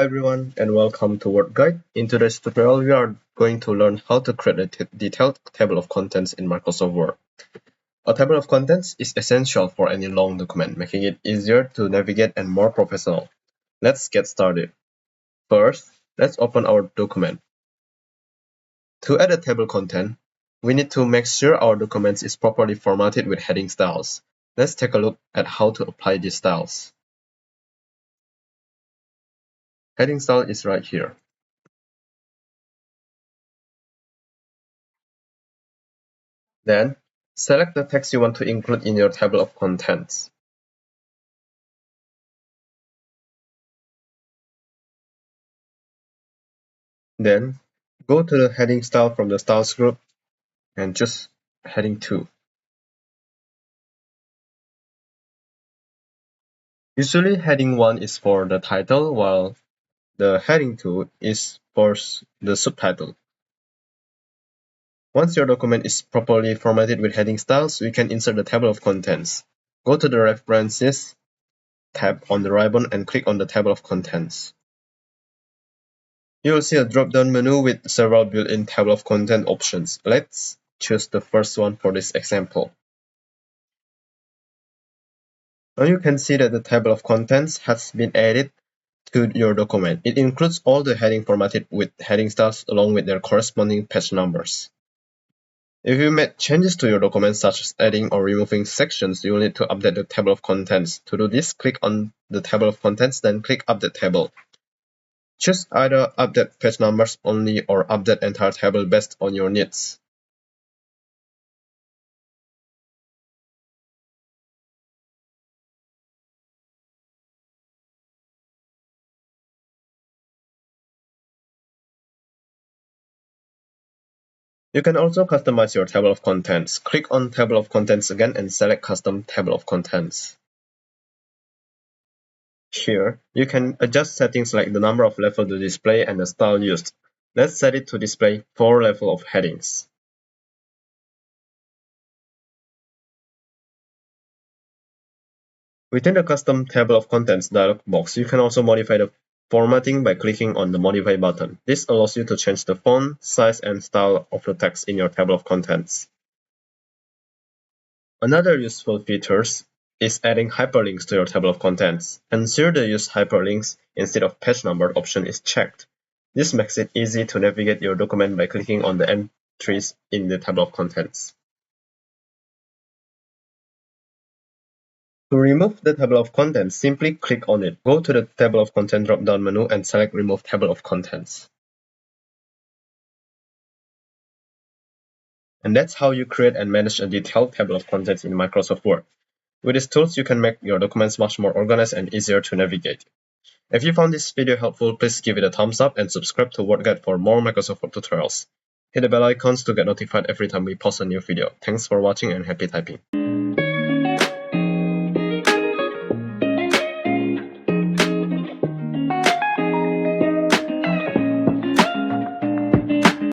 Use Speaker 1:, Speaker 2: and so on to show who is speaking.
Speaker 1: everyone and welcome to Word Guide. In today's tutorial, we are going to learn how to create a detailed table of contents in Microsoft Word. A table of contents is essential for any long document, making it easier to navigate and more professional. Let's get started. First, let's open our document. To add a table content, we need to make sure our document is properly formatted with heading styles. Let's take a look at how to apply these styles. Heading style is right here. Then, select the text you want to include in your table of contents. Then, go to the heading style from the styles group and choose heading 2. Usually, heading 1 is for the title, while the heading 2 is for the subtitle. Once your document is properly formatted with heading styles, we can insert the table of contents. Go to the References tab on the ribbon and click on the table of contents. You will see a drop-down menu with several built-in table of content options. Let's choose the first one for this example. Now you can see that the table of contents has been added to your document. It includes all the heading formatted with heading styles along with their corresponding page numbers. If you made changes to your document such as adding or removing sections, you will need to update the table of contents. To do this, click on the table of contents, then click Update Table. Choose either Update Page Numbers Only or Update Entire Table based on your needs. You can also customize your table of contents. Click on Table of Contents again and select Custom Table of Contents. Here, you can adjust settings like the number of levels to display and the style used. Let's set it to display 4 levels of headings. Within the Custom Table of Contents dialog box, you can also modify the formatting by clicking on the Modify button. This allows you to change the font, size, and style of the text in your table of contents. Another useful feature is adding hyperlinks to your table of contents. Ensure the Use Hyperlinks instead of Page Number option is checked. This makes it easy to navigate your document by clicking on the entries in the table of contents. To remove the table of contents, simply click on it. Go to the Table of Contents drop-down menu and select Remove Table of Contents. And that's how you create and manage a detailed table of contents in Microsoft Word. With these tools, you can make your documents much more organized and easier to navigate. If you found this video helpful, please give it a thumbs up and subscribe to Word Guide for more Microsoft Word tutorials. Hit the bell icons to get notified every time we post a new video. Thanks for watching and happy typing.